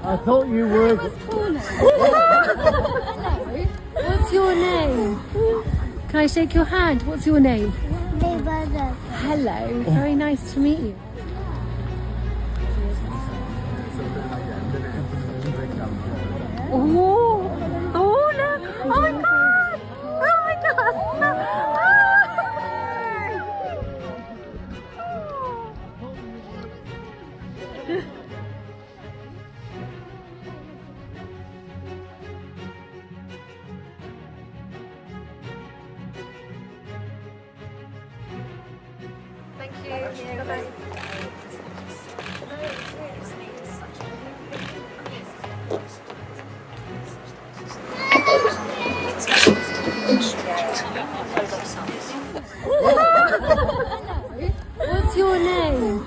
I thought you would. Hello. What's your name? Can I shake your hand? What's your name? Hello. Very nice to meet you. Oh, oh no! Oh my God! Oh my God! Thank you. Bye-bye. What's your name?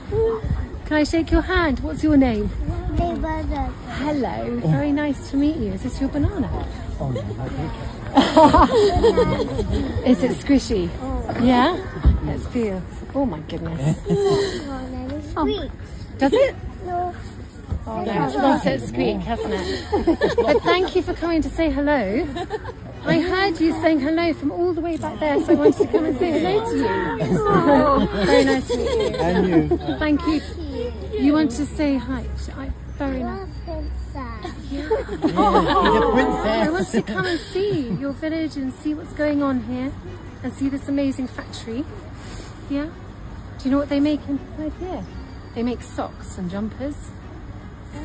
Can I shake your hand? What's your name? Hello. Very nice to meet you. Is this your banana? Oh no, Is it squishy? Yeah? Let's feel. Oh my goodness. Oh. Does it? No. Oh no, it's lost its squeak, hasn't it? But thank you for coming to say hello. I heard you saying hello from all the way back there, so I wanted to come and say hello to you. Oh, very nice to meet you. and you. Thank you. You want to say hi? Very nice. He's a princess. I want to come and see your village and see what's going on here and see this amazing factory. Yeah? Do you know what they make inside here? They make socks and jumpers.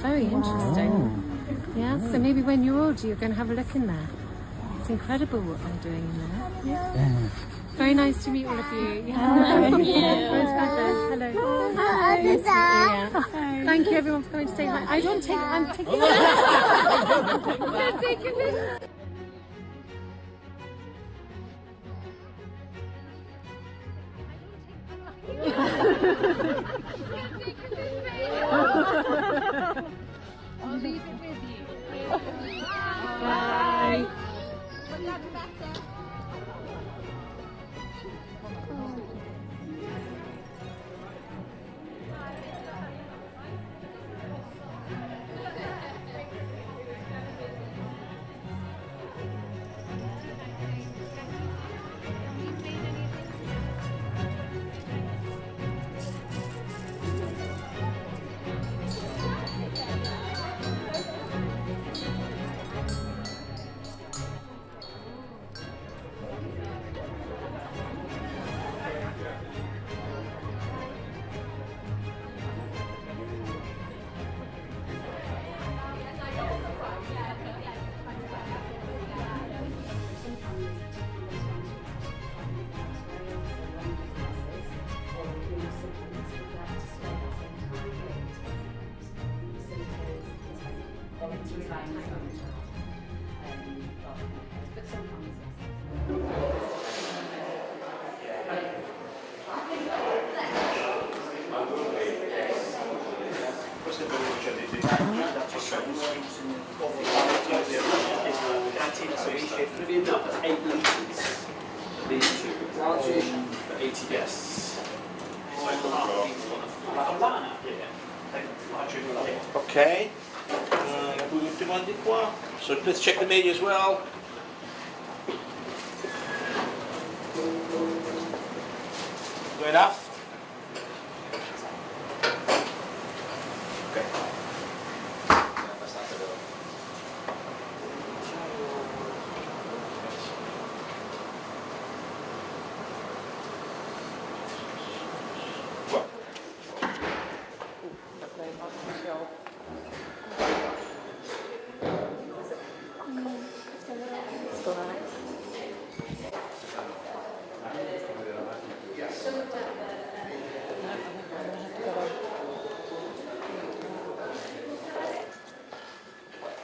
Very interesting. Yeah? So maybe when you're older you're going to have a look in there. It's incredible what they're doing in there. Yeah. Very nice to meet all of you. Yeah. Thank you. Hello. Hi. Nice to meet you. Yeah. Thank you everyone for coming to say hi. I'm taking I'm gonna take a video. I'll leave it with you. Bye. Ok, tutti quanti qua. So let's check the media as well. Good enough? Okay.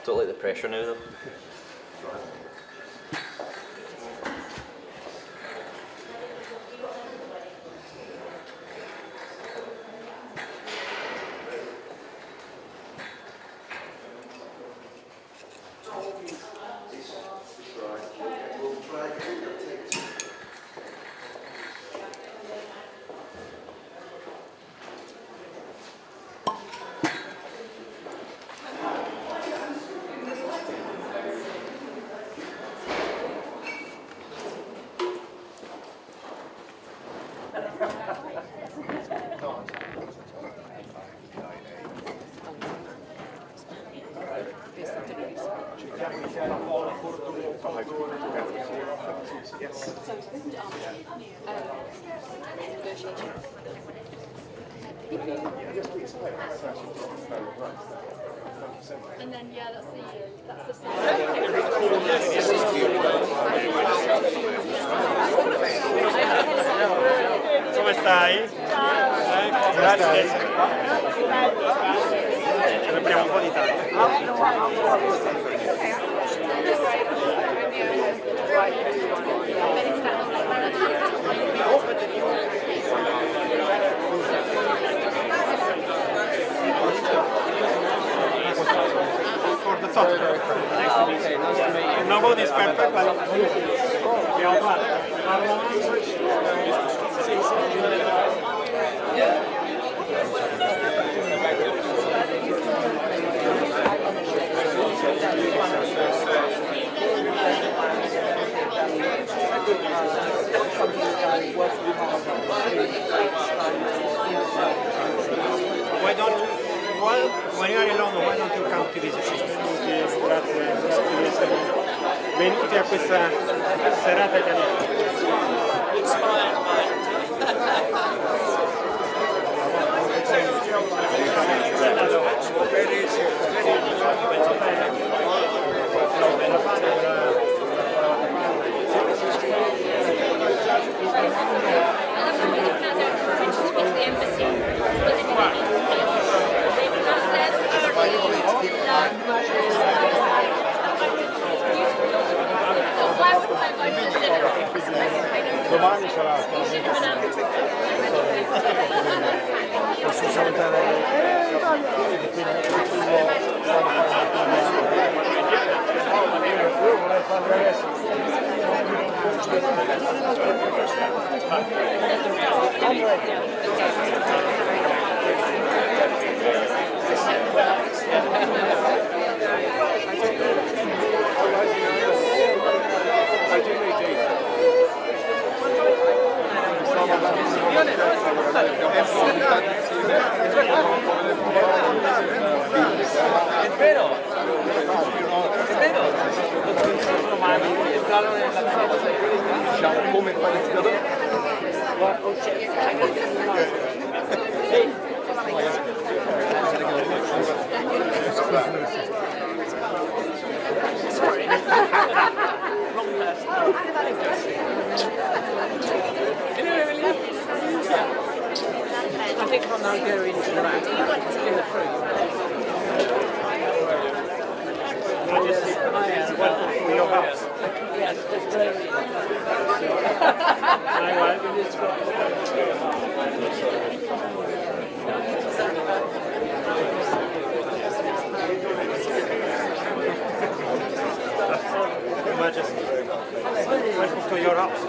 Don't like the pressure now though. And then yeah, that's the Come stai? Grazie. Celebriamo un po' di tempo. For the top. Nobody's perfect, but abbiamo fatto. Why don't when you are in London, why don't you come to visit us? Grazie di essere venuti a questa serata italiana. Domani sarà posso salutare vorrei farlo diciamo come panificatore. I think I'm now going to the right. In the fruit. Welcome to your house. Yes, it's very Majesty. Welcome to your house.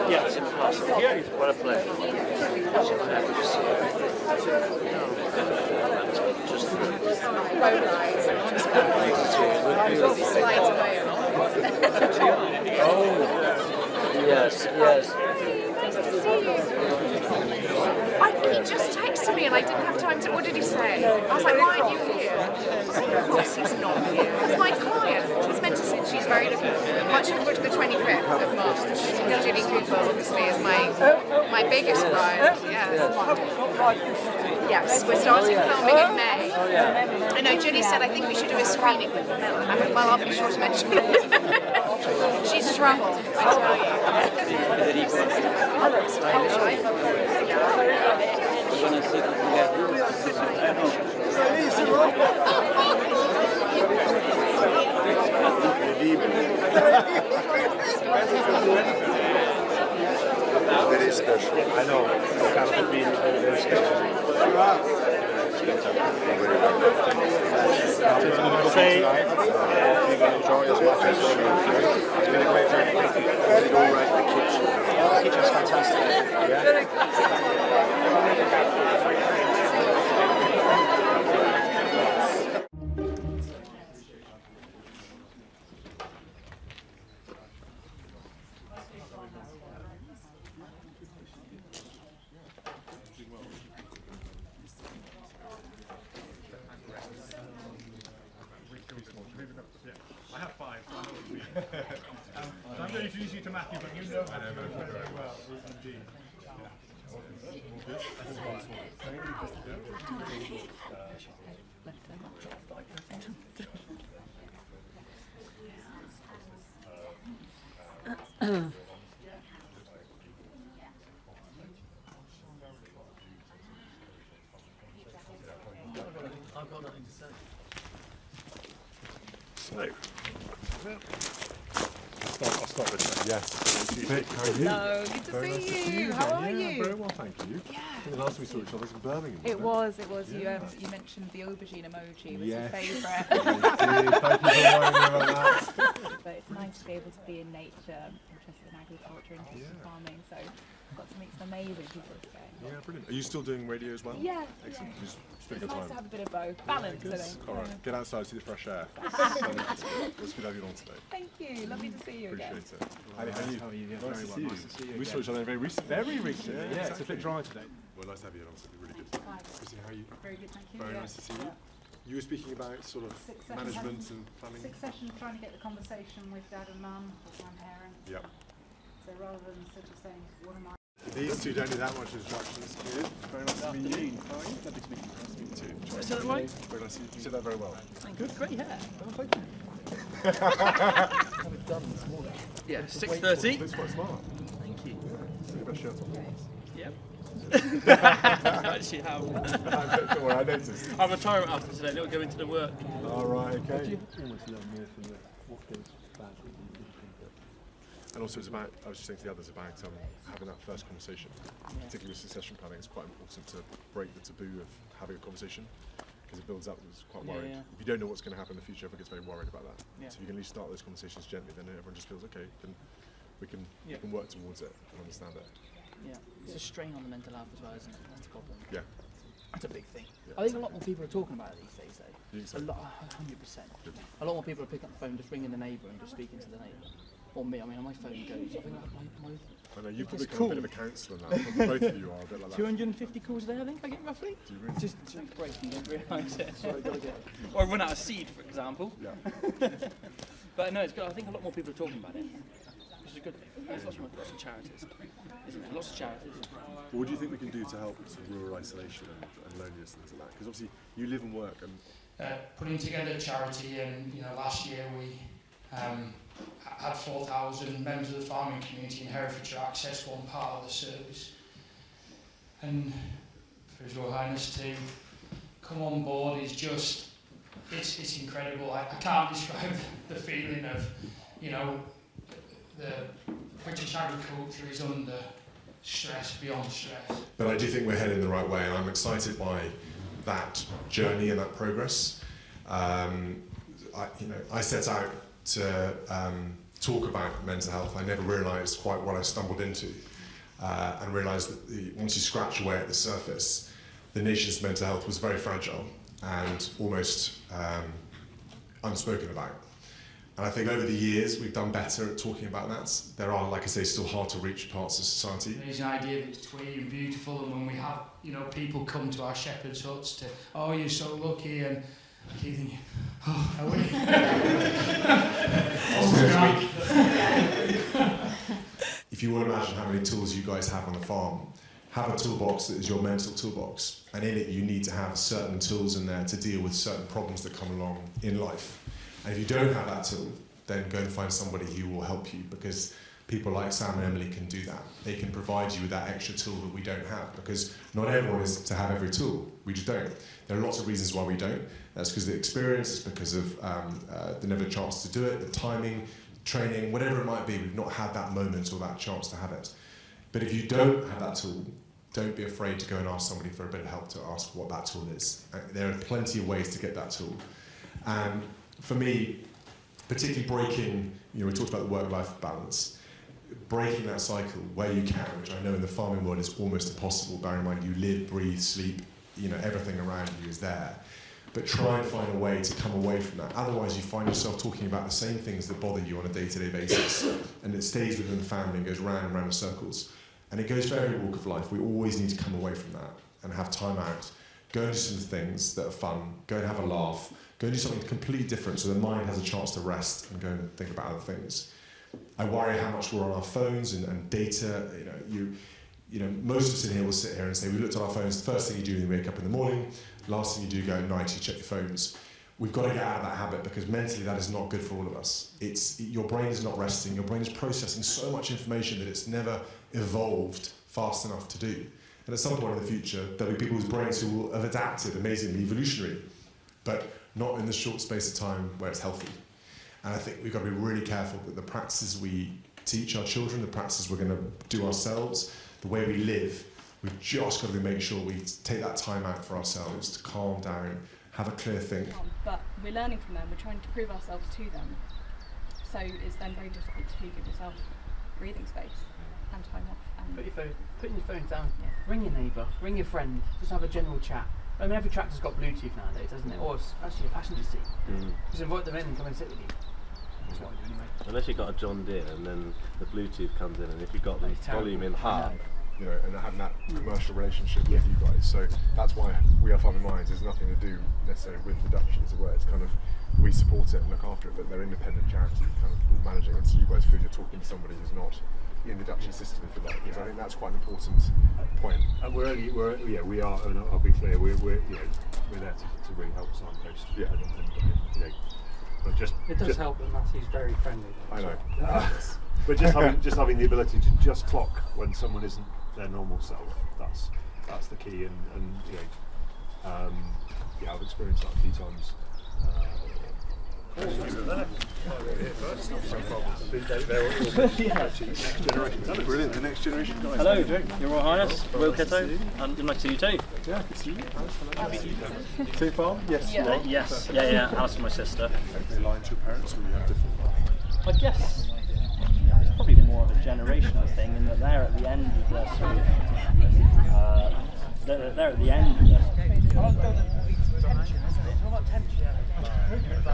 Yes, here is what a pleasure. yes, yes. He just texted me and I didn't have time to. What did he say? I was like, why aren't you here? Of course he's not here. It's my client. She's meant to say she's very much looking forward to the 25th of March. Julie Cooper, obviously, is my biggest client. Yes, we're starting filming in May. I know Julie said I think we should do a screening with them. Well, I'll be sure to mention it. She's struggled, I tell you. Very special. I know. It can't be very special. Say, You're going to enjoy as much as it's been a great journey. Is it all right? The kitchen. The kitchen's fantastic. Yeah. I'm going to introduce you to Matthew, but you know Matthew very well, indeed. I've got nothing to say. So, I'll start with that. Yes. Vic, how are you? Hello, good to Very nice to see you. How are Yeah, you? very well, thank you. Yeah. I think the last time we saw each other was in Birmingham. It was. Yeah. You mentioned the aubergine emoji was Yes. your favourite. Thank you for reminding me about that. But it's nice to be able to be in nature, interested in agriculture, interested in farming. So I've got to meet some amazing people today. Yeah, brilliant. Are you still doing radio as well? Yeah. Excellent. Yeah. Just spend It's your nice to time. have a bit of both. Balance, I think. All right, get outside, see the fresh air. What's been having you on today? Thank you. Lovely to see you again. Appreciate it. How are you? How are you? Yeah, Nice very to well. see you. Nice to see you We saw again. each other very recently. Very recently, yeah. It's a bit dry today. Well, nice to have you, honestly. Really good. Hi. Chrissy, how are you? Very good, thank you. Very nice to see you. You were speaking about sort of management and planning. Succession, trying to get the conversation with dad and mum, or grandparents. Yep. So rather than sort of saying, what am I? These two don't need that much instructions. Good. Very nice to meet you. How are you? Lovely to meet you. Nice to meet you too. Is that right? Very nice to meet you. You said that very well. Good, great hair. Oh, thank you. Have it done this morning. Yeah, 6:30. Looks quite smart. Thank you. Put your best shirt on. Yep. I actually have. Don't worry, I noticed. I'm retirement after today. It'll go into the work. All right, okay. Almost learn more from the what goes bad than you think. And also it's about, I was just saying to the others about having that first conversation, particularly with succession planning. It's quite important to break the taboo of having a conversation because it builds up. It's quite worried. Yeah. If you don't know what's going to happen in the future, everyone gets very worried about that. Yeah. So if you can at least start those conversations gently, then everyone just feels okay. Then we can work towards it and understand it. Yeah. It's a strain on the mental health as well, isn't it? That's the problem. Yeah. That's a big thing. Yeah. I think a lot more people are talking about it these days, though. You think so? A lot, 100%. A lot more people are picking up the phone, just ringing the neighbour and just speaking to the neighbour. Or me, I mean, my phone goes. I think my I know you've It's become cool. a bit of a counsellor now. Both of you are a bit like that. 250 calls a day, I think I get roughly. Do you really? Just breaking, don't realise it. So I gotta get. Or I run out of seed, for example. Yeah. But no, it's good. I think a lot more people are talking about it, which is a good thing. There's lots of charities, isn't there? Lots of charities. What do you think we can do to help sort of rural isolation and loneliness and things like that? Because obviously you live and work and putting together a charity, and last year we had 4,000 members of the farming community in Herefordshire access one part of the service, and for His Royal Highness to come on board is just it's incredible. I can't describe the feeling of the British agriculture is under stress beyond stress. But I do think we're heading the right way, and I'm excited by that journey and that progress. I set out to talk about mental health. I never realised quite what I stumbled into, and realised that once you scratch away at the surface, the nation's mental health was very fragile and almost unspoken about. And I think over the years we've done better at talking about that. There are, like I say, still hard to reach parts of society. There's an idea that it's twee and beautiful, and when we have people come to our shepherd's huts to, oh, you're so lucky, and I keep thinking, oh, are we? If you want to imagine how many tools you guys have on the farm, have a toolbox that is your mental toolbox, and in it you need to have certain tools in there to deal with certain problems that come along in life. And if you don't have that tool, then go and find somebody who will help you, because people like Sam and Emily can do that. They can provide you with that extra tool that we don't have, because not everyone is to have every tool. We just don't. There are lots of reasons why we don't. That's because of the experience, it's because of the never chance to do it, the timing, training, whatever it might be. We've not had that moment or that chance to have it. But if you don't have that tool, don't be afraid to go and ask somebody for a bit of help to ask what that tool is. There are plenty of ways to get that tool. And for me, particularly breaking, we talked about the work-life balance, breaking that cycle where you can, which I know in the farming world is almost impossible, bearing in mind you live, breathe, sleep, everything around you is there. But try and find a way to come away from that. Otherwise you find yourself talking about the same things that bother you on a day-to-day basis, and it stays within the family and goes round and round in circles. And it goes for every walk of life. We always need to come away from that and have time out. Go and do some things that are fun, go and have a laugh, Go and do something completely different so the mind has a chance to rest and go and think about other things. I worry how much we're on our phones and data. You know, most of us in here will sit here and say, we looked at our phones, the first thing you do when you wake up in the morning, last thing you do go at night, you check your phones. We've got to get out of that habit because mentally that is not good for all of us. Your brain is not resting, your brain is processing so much information that it's never evolved fast enough to do. And at some point in the future, there'll be people whose brains who will have adapted amazingly, evolutionary, but not in the short space of time where it's healthy. And I think we've got to be really careful that the practices we teach our children, the practices we're going to do ourselves, the way we live, we've just got to make sure we take that time out for ourselves to calm down, have a clear think. But we're learning from them, we're trying to prove ourselves to them. So it's then very difficult to give yourself breathing space and time off. And Putting your phone down, ring your neighbour, ring your friend, just have a general chat. I mean, every tractor's got Bluetooth nowadays, hasn't it? Or it's actually a passenger seat. Just invite them in and come and sit with you. That's what I do anyway. Unless you've got a John Deere and then the Bluetooth comes in, and if you've got the volume in high, you know, and having that commercial relationship with you guys. So that's why We Are Farming Minds has nothing to do necessarily with the Dutch, as it were. It's kind of, we support it and look after it, but they're independent charity kind of managing it. So you guys feel you're talking to somebody who's not in the Dutch system, if you like. Because I think that's quite an important point. And we are, and I'll be clear, we're there to really help signpost. Yeah. And but it does help that Matthew's very friendly. I know. But just having the ability to just clock when someone isn't their normal self, that's the key. And you know, I've experienced that a few times. Brilliant, the next generation guys. Hello, Your Royal Highness, Will Kitto, and nice to see you too. Yeah, good to see you. Same farm? Yes. Yes, yeah, Alice and my sister. Have they aligned to your parents, or you have different? I guess it's probably more of a generational thing in that they're at the end of their sort of, they're at the end of their...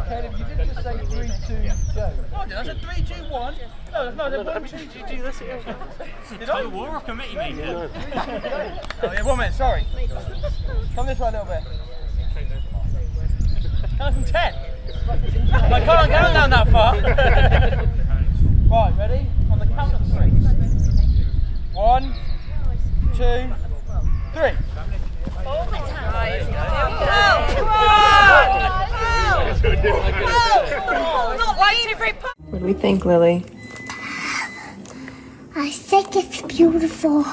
Caleb, you didn't just say 3, 2, go. No, I did. I said 3, 2, 1. No, I said 1, 2, 2, do this again. Did I? War of committee meeting. Oh yeah, 1 minute, sorry. Come this way a little bit. Count from 10. I can't go down that far. Right, ready? On the count of 3. 1, 2, 3. Oh, my time. Not waiting for it. What do we think, Lily? I think it's beautiful.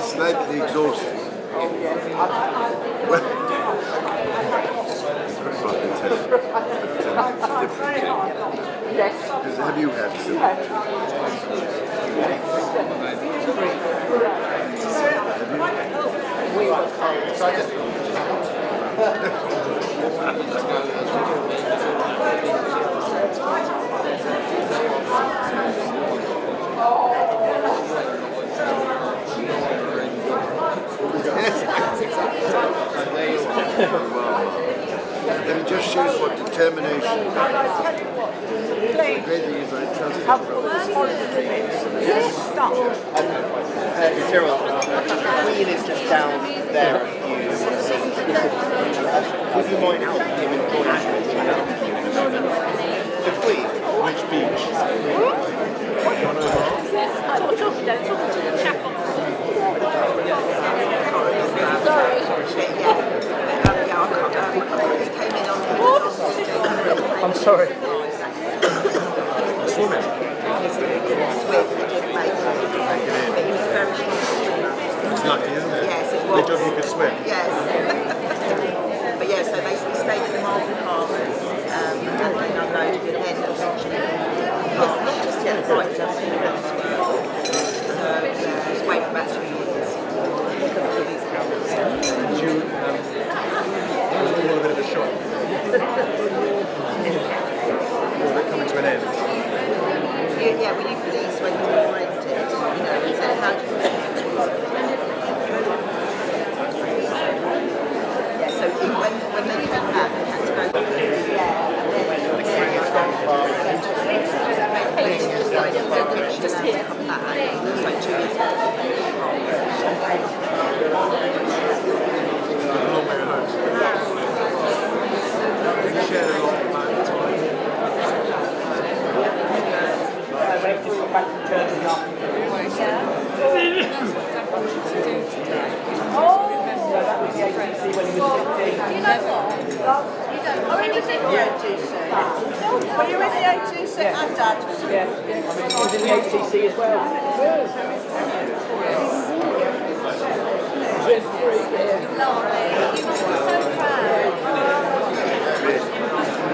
Slightly exhausting. Because have you had some? We were cold. And it just shows what determination. The great thing is I trust his Cyril, the Queen is just down there a few seats. Would you mind helping him in going the Queen? Which beach? I'm sorry. Swimming? It's lucky, isn't it? Yes, it Good was. job you could swim. Yes. But yeah, so basically stayed in the Marble Harbours and then unloaded and then eventually not just yet right just in the So just wait for about 2 years. Did you, it was all a bit of a shock. Was it coming to an end? Yeah, were you pleased when you were rented? You know, he said, how do you yeah, so when they came back, they had to go back. Just here to come back. It was like 2 years ago. Long way home. We shared a lot about the time. I went to go back to church in the afternoon. So that was the ATC when he was 15. You know what? Oh, he was in the ATC. Well, you were in the ATC and Dad was in Yeah, I mean, he was in the ATC as well.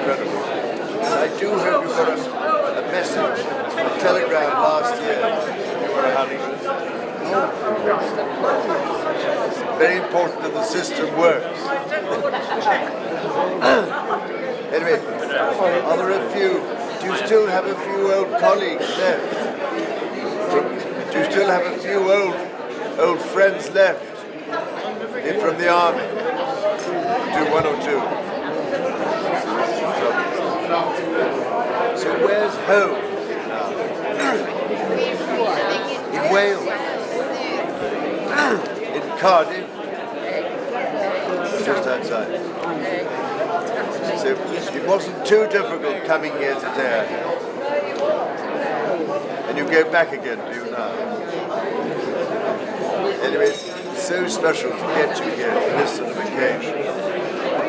Incredible. I do hope you got a message, a telegram last year. You were having. Very important that the system works. Anyway, are there a few? Do you still have a few old colleagues left? Do you still have a few old friends left from the army? Do one or two. So where's home now? In Wales. In Cardiff. Just outside. So it wasn't too difficult coming here today. And you go back again, do you now? Anyway, it's so special to get you here for this sort of occasion.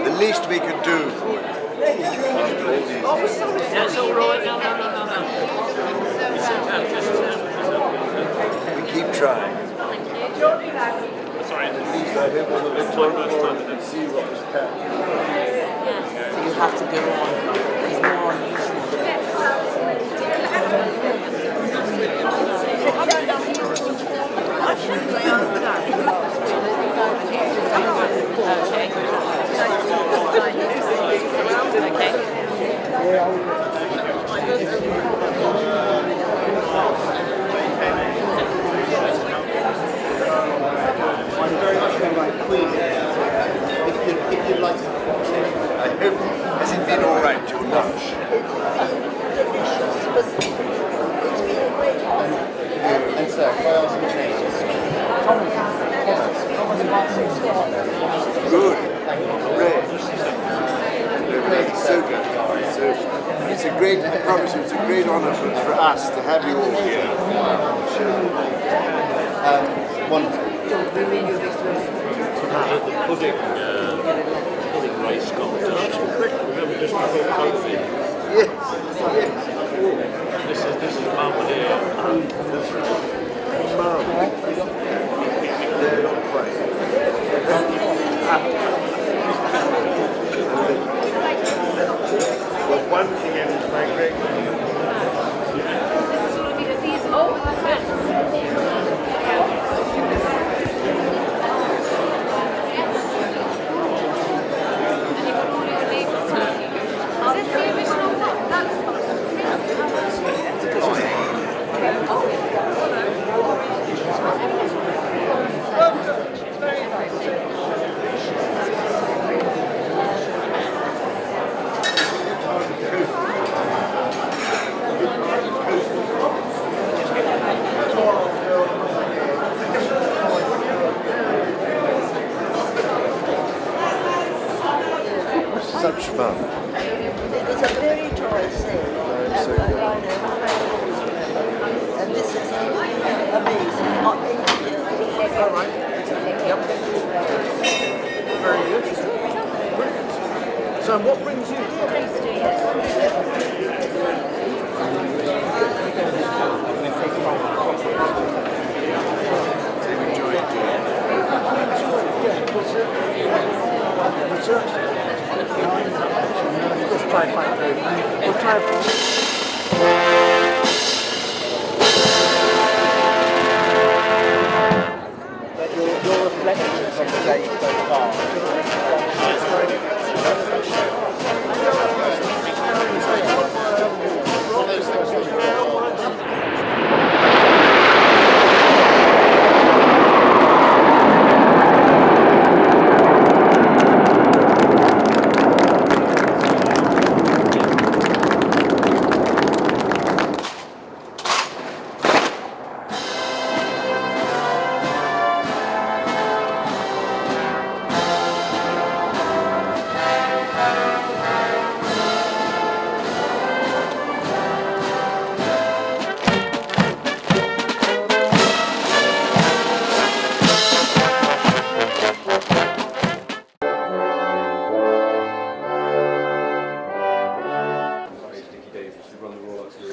The least we can do for you. After all these years. That's all right. No. We keep trying. Sorry. At least I hope on the Victoria and see what was happening. So you have to go on. There's more on I'm very much going like Queen. If you'd like to. I hope, has it been all right, your lunch? And sir, can I ask some changes? Good. Great. So good. So it's a great, I promise you, it's a great honour for us to have you all here. Wonderful. The pudding race contest. Remember just before COVID? Yes. This is Mum here. Mum. They're not quite. Well, one thing is my great. This is all of these old such fun. It is a very joyous thing. And this is amazing. All right. Yep. Very good. Brilliant. So what brings you here? Let's try and find through. We'll try. Your reflections on the day so far.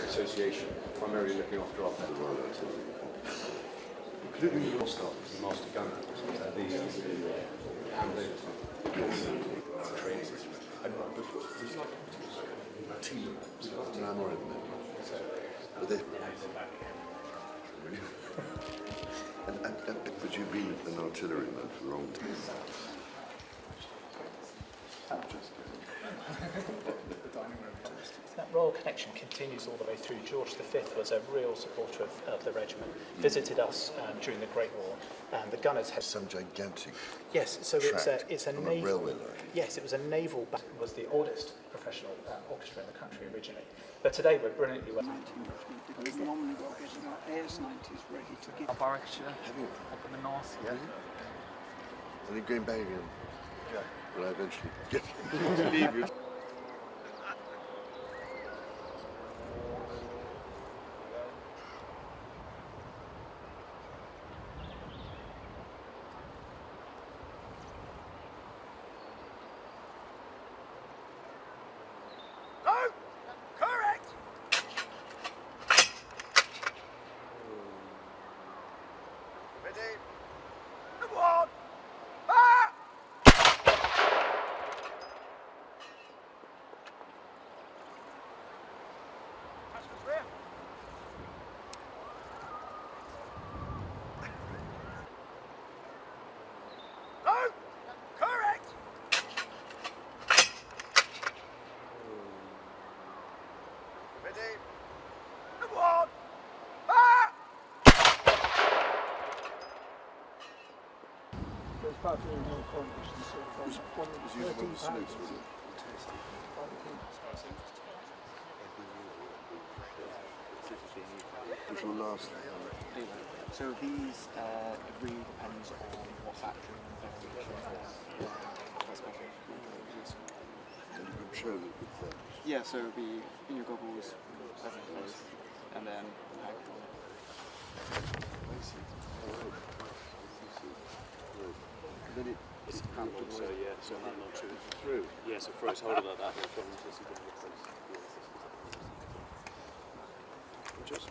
Association, primarily looking after our pet including the staff, the master gunner, these trains. And before, there's like a team of glamour in them. But they but you've been an artilleryman for a long time. That royal connection continues all the way through. George V was a real supporter of the regiment, visited us during the Great War, and the gunners had some gigantic. Yes, so it's a naval railway line. Yes, it was a naval. Was the oldest professional orchestra in the country originally, but today we're brilliantly well. Because normally we're getting our Airs 90s ready to give. Warwickshire, up in the north. Yeah. And then going back again. Yeah. When I eventually get to leave you. Which will last. So these it really depends on what's actually And you can show it with them. Yeah, so it'll be in your goggles, pleasant face, and then then it's handled, so yeah, so that knocks it through. Yeah, so for us, hold it like that, no problem, just get the face. Just.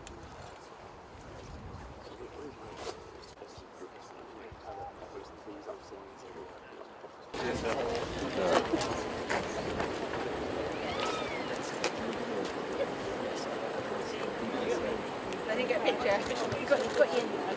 I didn't get a picture. You've got you in there.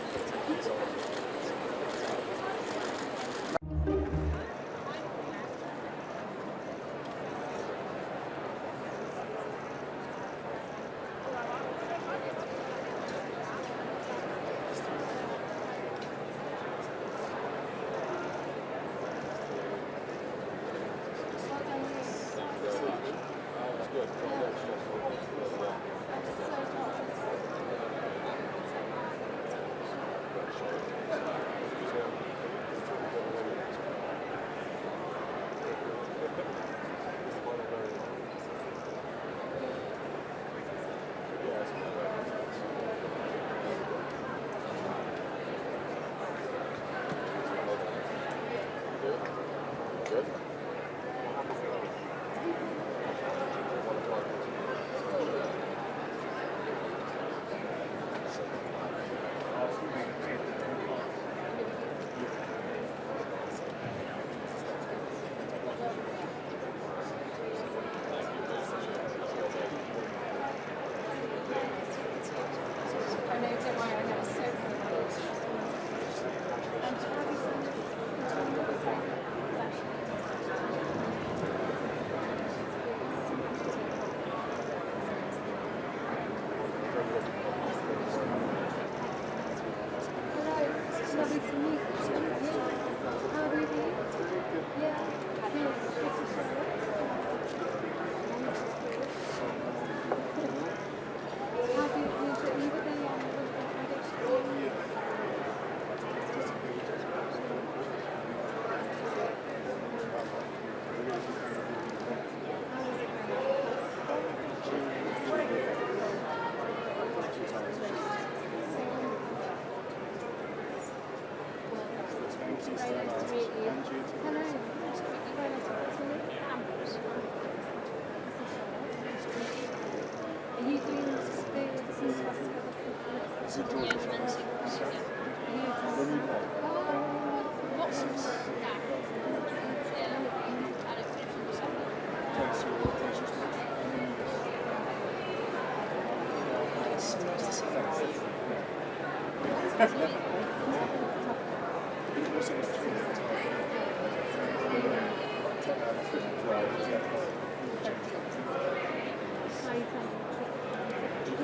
Good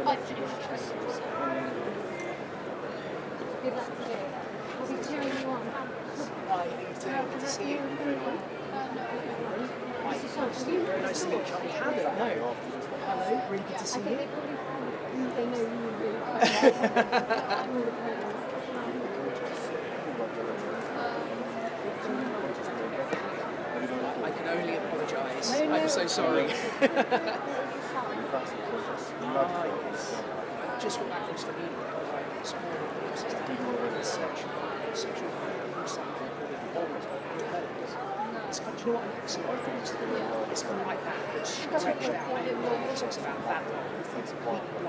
luck to you. I'll be cheering you on. Right, good to see you. Very nice to meet you. We haven't, no. Hello, really good to see you. They know you really I can only apologise. I'm so sorry. I just got back from Slovenia. I explored the sexual it's kind of, you know what I like? It's kind of like that, but stretched out. So it's about that long. It's blind and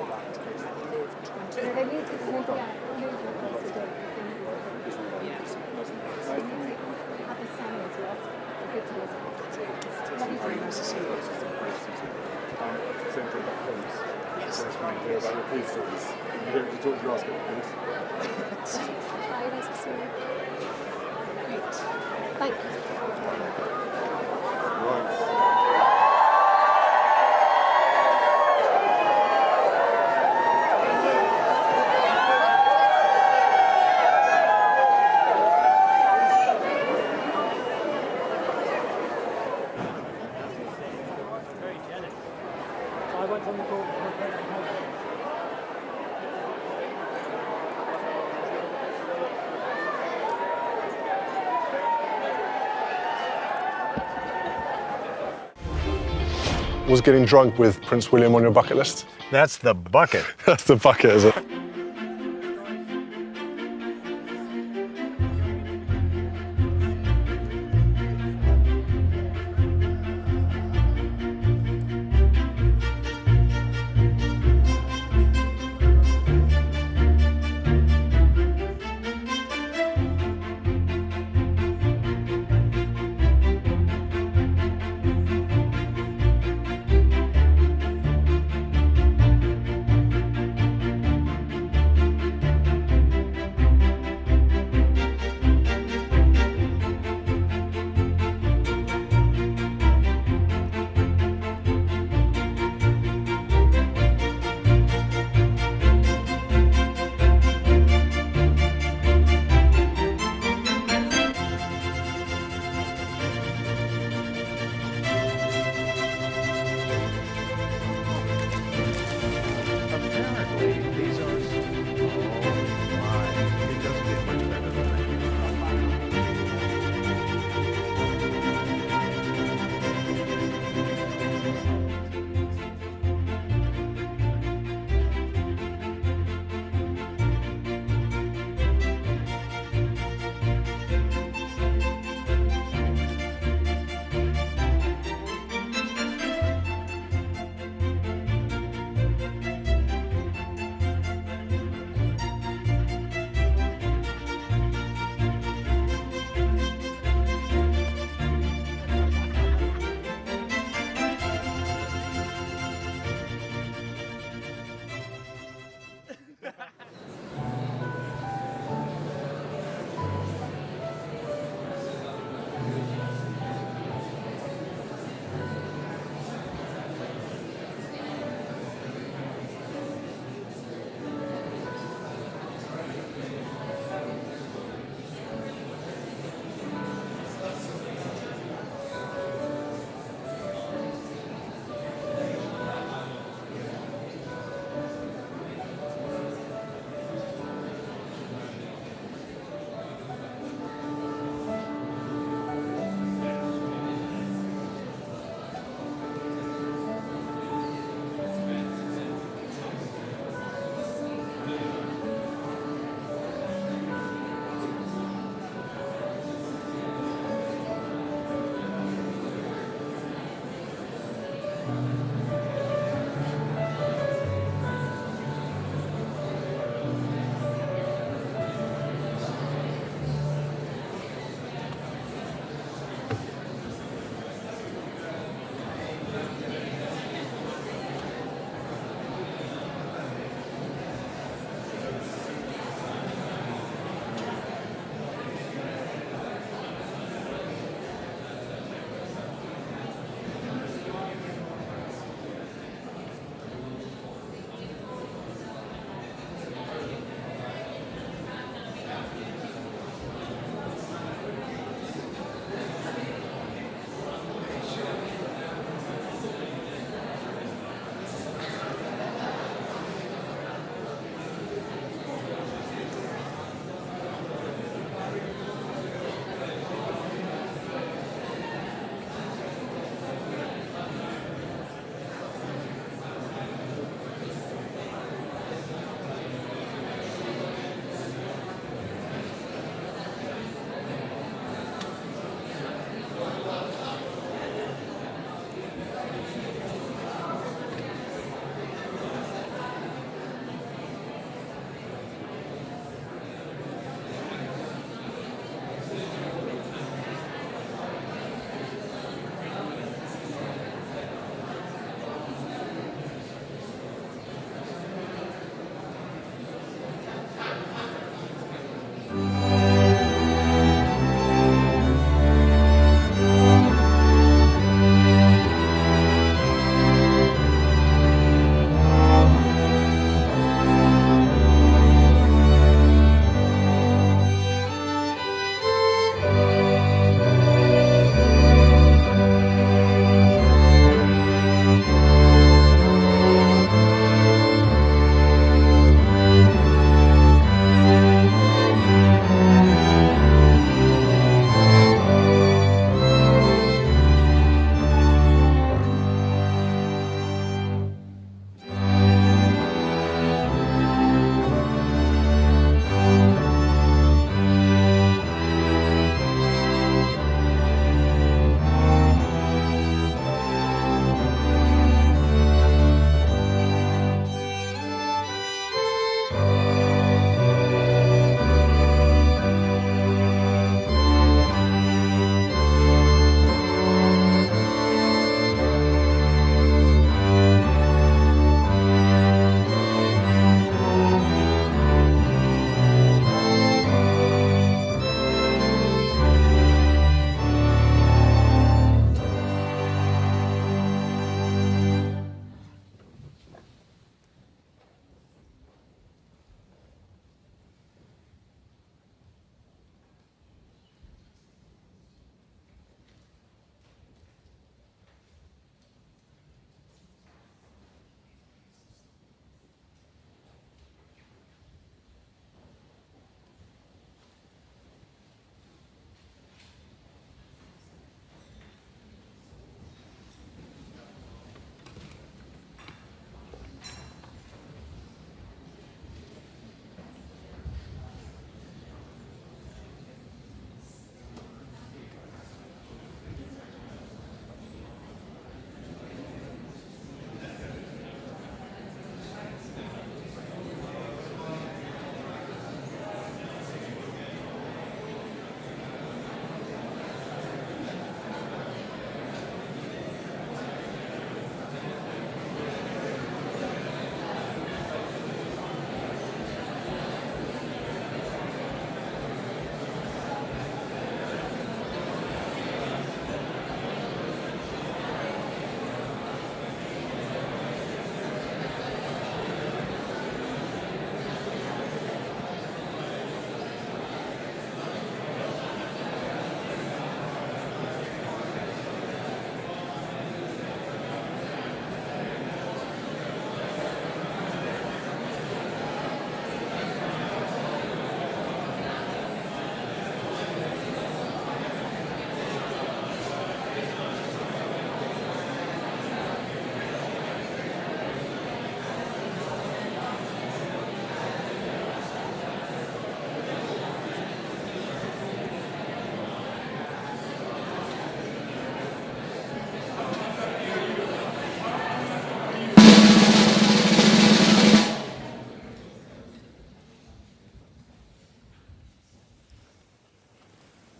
live 20. Very nice to see you. Yes. Hear about your police service. You don't talk to your ask about police. Hi, nice to see you. Great. Thank you. Was getting drunk with Prince William on your bucket list? That's the bucket. That's the bucket, is it?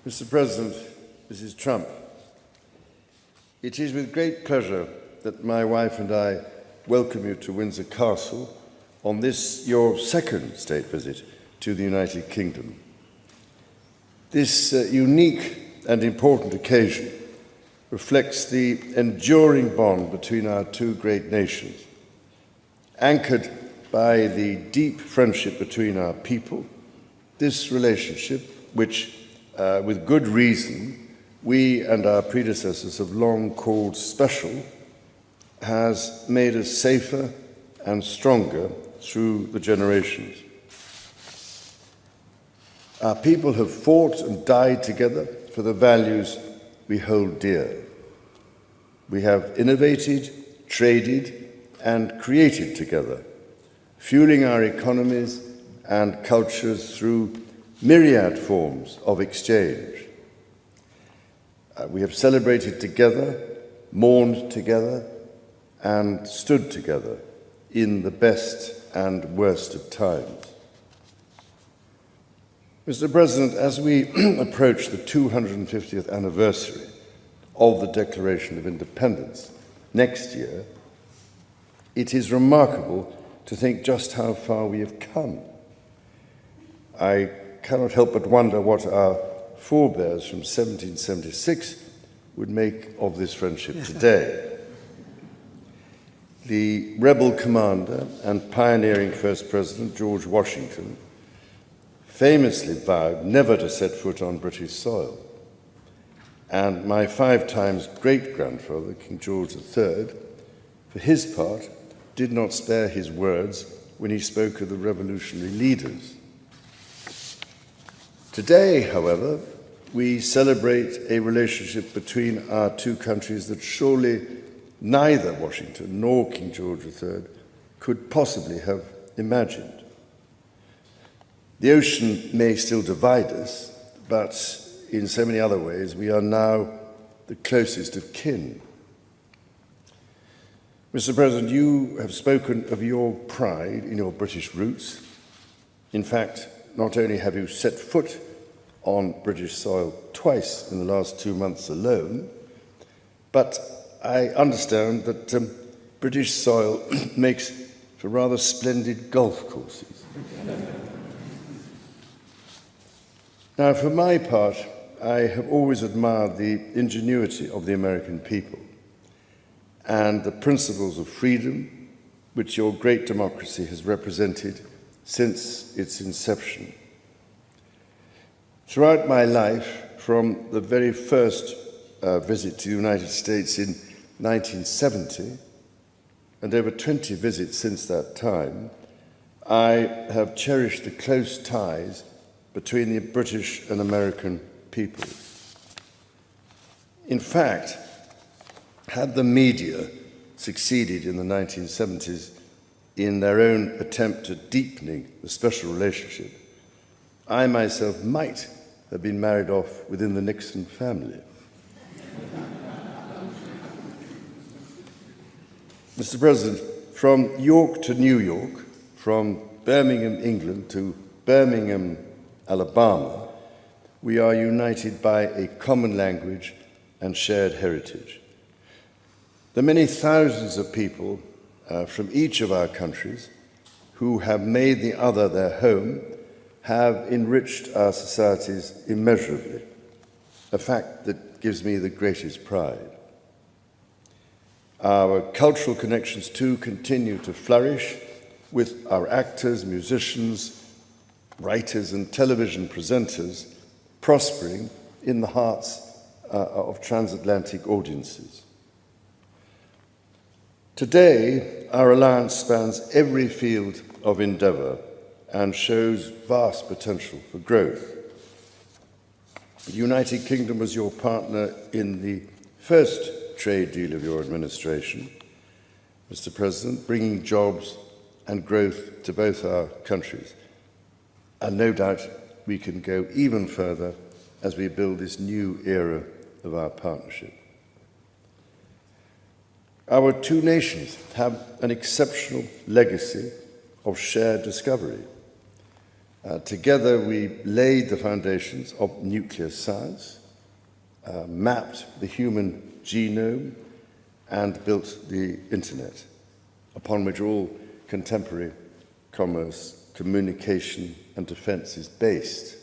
Mr. President, Mrs. Trump, it is with great pleasure that my wife and I welcome you to Windsor Castle on this, your second state visit to the United Kingdom. This unique and important occasion reflects the enduring bond between our two great nations, anchored by the deep friendship between our people. This relationship, which, with good reason, we and our predecessors have long called special, has made us safer and stronger through the generations. Our people have fought and died together for the values we hold dear. We have innovated, traded, and created together, fueling our economies and cultures through myriad forms of exchange. We have celebrated together, mourned together, and stood together in the best and worst of times. Mr. President, as we approach the 250th anniversary of the Declaration of Independence next year, it is remarkable to think just how far we have come. I cannot help but wonder what our forebears from 1776 would make of this friendship today. The rebel commander and pioneering First President George Washington famously vowed never to set foot on British soil. And my 5 times great-grandfather, King George III, for his part, did not spare his words when he spoke of the revolutionary leaders. Today, however, we celebrate a relationship between our two countries that surely neither Washington nor King George III could possibly have imagined. The ocean may still divide us, but in so many other ways, we are now the closest of kin. Mr. President, you have spoken of your pride in your British roots. In fact, not only have you set foot on British soil twice in the last 2 months alone, but I understand that British soil makes for rather splendid golf courses. Now, for my part, I have always admired the ingenuity of the American people and the principles of freedom which your great democracy has represented since its inception. Throughout my life, from the very first visit to the United States in 1970, and over 20 visits since that time, I have cherished the close ties between the British and American peoples. In fact, had the media succeeded in the 1970s in their own attempt at deepening the special relationship, I myself might have been married off within the Nixon family. Mr. President, from York to New York, from Birmingham, England to Birmingham, Alabama, we are united by a common language and shared heritage. The many thousands of people from each of our countries who have made the other their home have enriched our societies immeasurably, a fact that gives me the greatest pride. Our cultural connections, too, continue to flourish with our actors, musicians, writers and television presenters prospering in the hearts of transatlantic audiences. Today, our alliance spans every field of endeavour and shows vast potential for growth. The United Kingdom was your partner in the first trade deal of your administration, Mr. President, bringing jobs and growth to both our countries. And no doubt we can go even further as we build this new era of our partnership. Our two nations have an exceptional legacy of shared discovery. Together we laid the foundations of nuclear science, mapped the human genome, and built the internet, upon which all contemporary commerce, communication, and defense is based.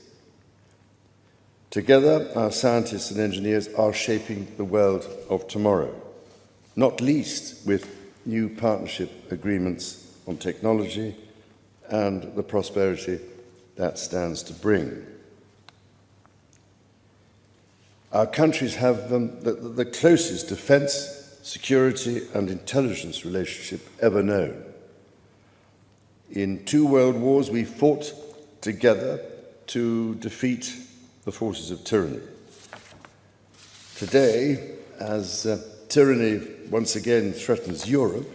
Together, our scientists and engineers are shaping the world of tomorrow, not least with new partnership agreements on technology and the prosperity that stands to bring. Our countries have the closest defense, security, and intelligence relationship ever known. In 2 world wars, we fought together to defeat the forces of tyranny. Today, as tyranny once again threatens Europe,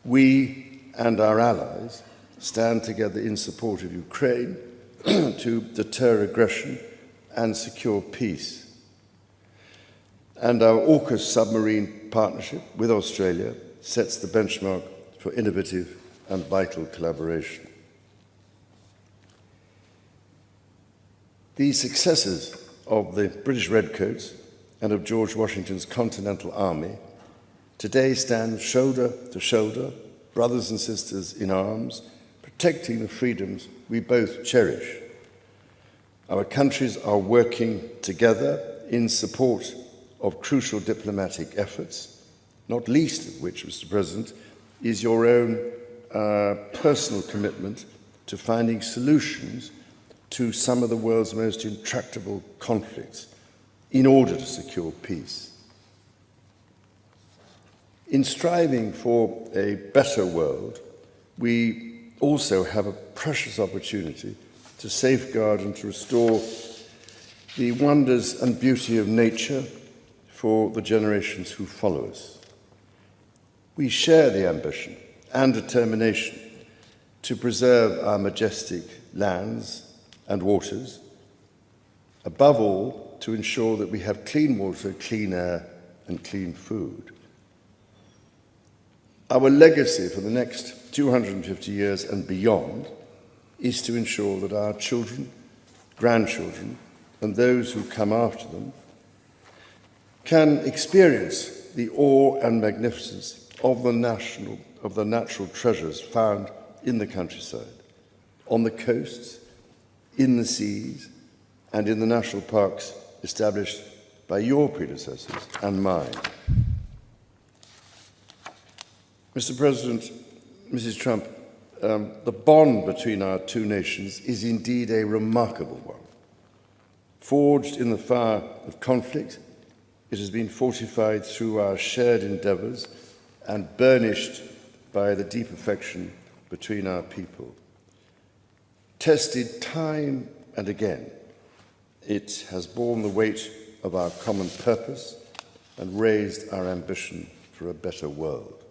we and our allies stand together in support of Ukraine to deter aggression and secure peace. And our AUKUS submarine partnership with Australia sets the benchmark for innovative and vital collaboration. The successes of the British Redcoats and of George Washington's Continental Army today stand shoulder to shoulder, brothers and sisters in arms, protecting the freedoms we both cherish. Our countries are working together in support of crucial diplomatic efforts, not least of which, Mr. President, is your own personal commitment to finding solutions to some of the world's most intractable conflicts in order to secure peace. In striving for a better world, we also have a precious opportunity to safeguard and to restore the wonders and beauty of nature for the generations who follow us. We share the ambition and determination to preserve our majestic lands and waters, above all, to ensure that we have clean water, clean air, and clean food. Our legacy for the next 250 years and beyond is to ensure that our children, grandchildren, and those who come after them can experience the awe and magnificence of the natural treasures found in the countryside, on the coasts, in the seas, and in the national parks established by your predecessors and mine. Mr. President, Mrs. Trump, the bond between our two nations is indeed a remarkable one. Forged in the fire of conflict, it has been fortified through our shared endeavours and burnished by the deep affection between our people. Tested time and again, it has borne the weight of our common purpose and raised our ambition for a better world.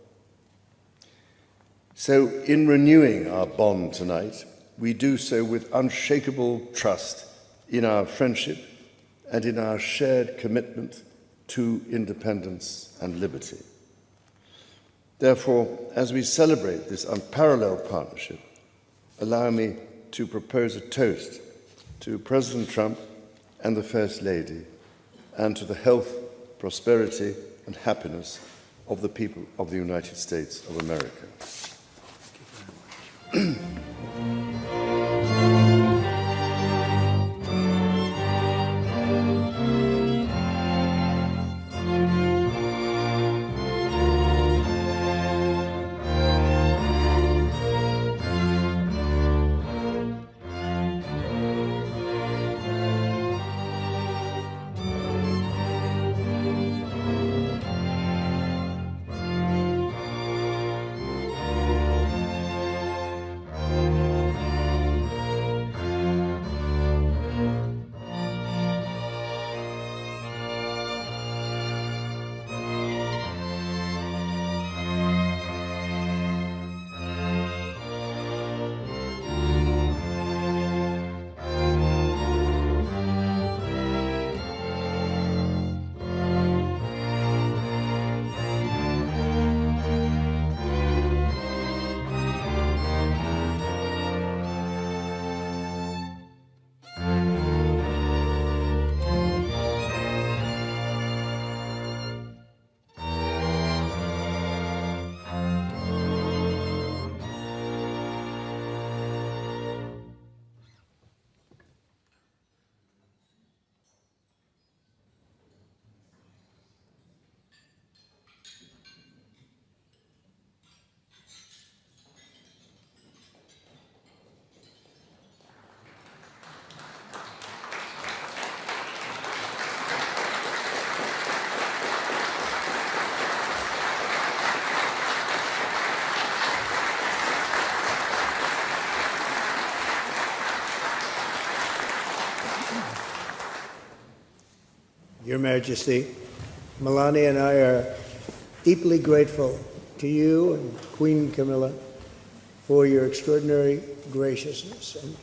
So, in renewing our bond tonight, we do so with unshakable trust in our friendship and in our shared commitment to independence and liberty. Therefore, as we celebrate this unparalleled partnership, allow me to propose a toast to President Trump and the First Lady, and to the health, prosperity, and happiness of the people of the United States of America. Your Majesty, Melania and I are deeply grateful to you and Queen Camilla for your extraordinary graciousness. And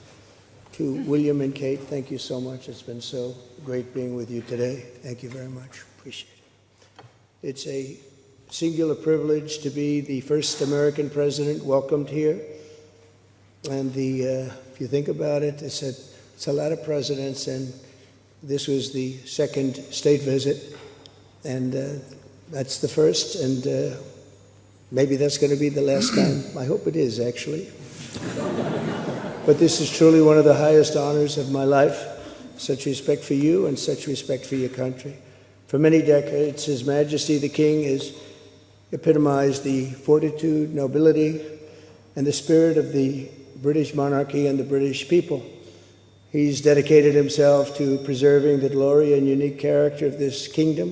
to William and Kate, thank you so much. It's been so great being with you today. Thank you very much. Appreciate it. It's a singular privilege to be the first American president welcomed here. And if you think about it, it's a lot of presidents, and this was the second state visit, and that's the first, and maybe that's going to be the last time. I hope it is, actually. But this is truly one of the highest honors of my life. Such respect for you and such respect for your country. For many decades, His Majesty the King has epitomized the fortitude, nobility, and the spirit of the British monarchy and the British people. He's dedicated himself to preserving the glory and unique character of this kingdom,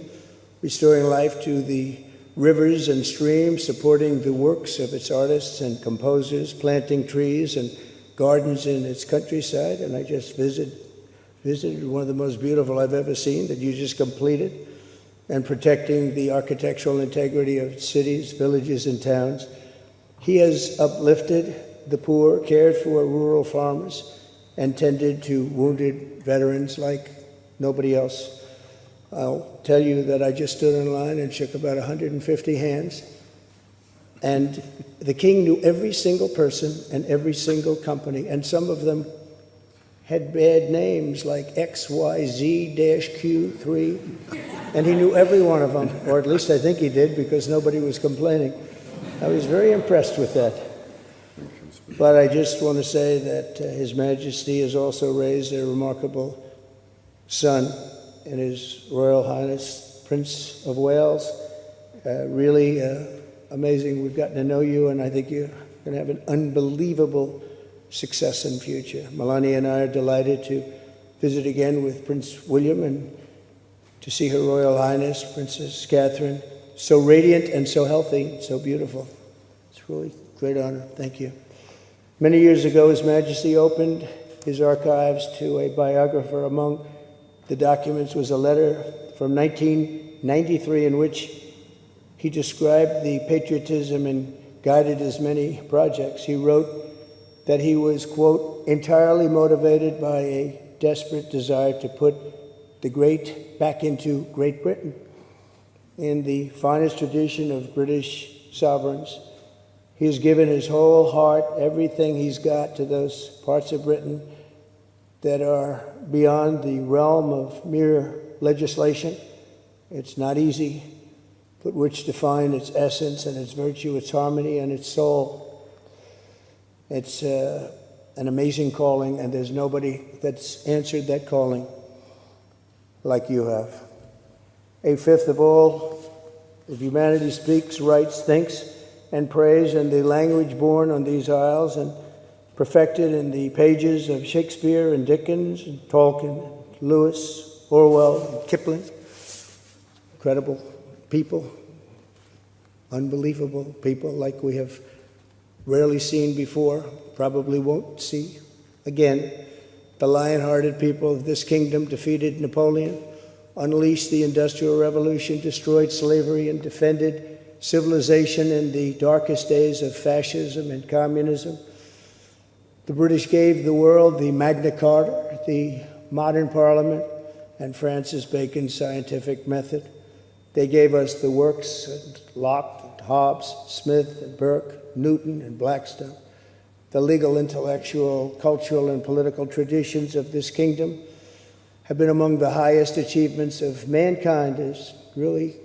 restoring life to the rivers and streams, supporting the works of its artists and composers, planting trees and gardens in its countryside. And I just visited one of the most beautiful I've ever seen that you just completed, and protecting the architectural integrity of cities, villages, and towns. He has uplifted the poor, cared for rural farmers, and tended to wounded veterans like nobody else. I'll tell you that I just stood in line and shook about 150 hands, and the king knew every single person and every single company, and some of them had bad names like XYZ-Q3, and he knew every one of them, or at least I think he did, because nobody was complaining. I was very impressed with that. But I just want to say that His Majesty has also raised a remarkable son in His Royal Highness, Prince of Wales. Really amazing. We've gotten to know you, and I think you're going to have an unbelievable success in future. Melania and I are delighted to visit again with Prince William and to see Her Royal Highness, Princess Catherine, so radiant and so healthy, so beautiful. It's really a great honor. Thank you. Many years ago, His Majesty opened his archives to a biographer. Among the documents was a letter from 1993 in which he described the patriotism and guided his many projects. He wrote that he was, quote, entirely motivated by a desperate desire to put the great back into Great Britain. In the finest tradition of British sovereigns, he has given his whole heart, everything he's got, to those parts of Britain that are beyond the realm of mere legislation. It's not easy, but which define its essence and its virtue, its harmony, and its soul. It's an amazing calling, and there's nobody that's answered that calling like you have. A fifth of all of humanity speaks, writes, thinks, and prays in the language born on these isles and perfected in the pages of Shakespeare and Dickens and Tolkien, Lewis, Orwell, and Kipling. Incredible people, unbelievable people like we have rarely seen before, probably won't see again. The lion-hearted people of this kingdom defeated Napoleon, unleashed the Industrial Revolution, destroyed slavery, and defended civilization in the darkest days of fascism and communism. The British gave the world the Magna Carta, the modern parliament, and Francis Bacon's scientific method. They gave us the works of Locke, and Hobbes, Smith, and Burke, Newton, and Blackstone. The legal, intellectual, cultural, and political traditions of this kingdom have been among the highest achievements of mankind. There's really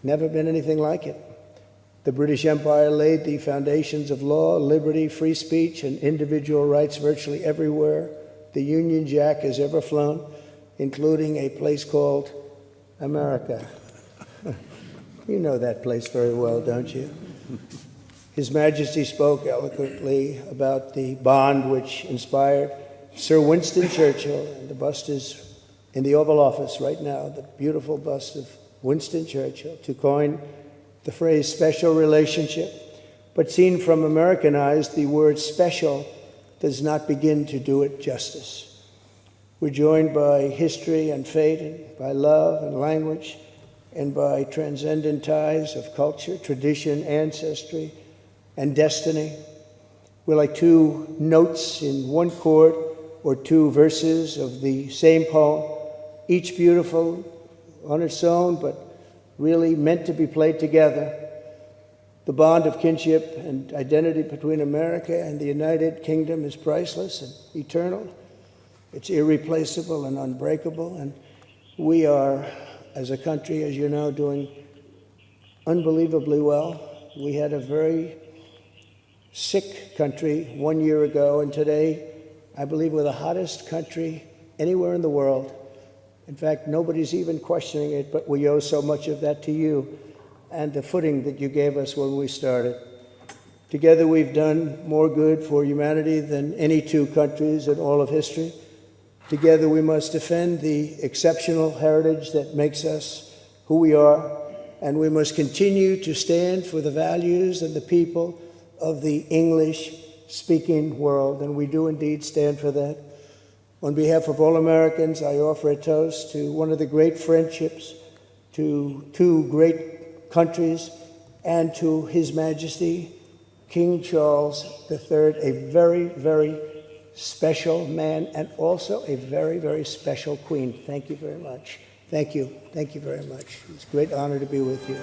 never been anything like it. The British Empire laid the foundations of law, liberty, free speech, and individual rights virtually everywhere the Union Jack has ever flown, including a place called America. You know that place very well, don't you? His Majesty spoke eloquently about the bond which inspired Sir Winston Churchill, and the bust is in the Oval Office right now, the beautiful bust of Winston Churchill, to coin the phrase special relationship. But seen from American eyes, the word special does not begin to do it justice. We're joined by history and fate, and by love and language, and by transcendent ties of culture, tradition, ancestry, and destiny. We're like two notes in one chord, or two verses of the same poem, each beautiful on its own, but really meant to be played together. The bond of kinship and identity between America and the United Kingdom is priceless and eternal. It's irreplaceable and unbreakable, and we are, as a country, as you know, doing unbelievably well. We had a very sick country 1 year ago, and today, I believe we're the hottest country anywhere in the world. In fact, nobody's even questioning it, but we owe so much of that to you and the footing that you gave us when we started. Together, we've done more good for humanity than any two countries in all of history. Together, we must defend the exceptional heritage that makes us who we are, and we must continue to stand for the values and the people of the English-speaking world, and we do indeed stand for that. On behalf of all Americans, I offer a toast to one of the great friendships, to two great countries, and to His Majesty, King Charles III, a very, very special man, and also a very, very special queen. Thank you very much. Thank you. Thank you very much. It's a great honor to be with you.